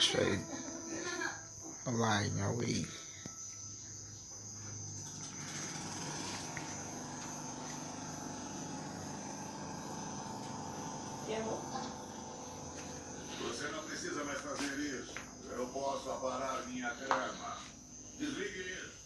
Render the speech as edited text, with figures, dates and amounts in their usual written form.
straight align your way. Você não precisa mais fazer isso. Eu posso aparar minha grama. Desligue isso.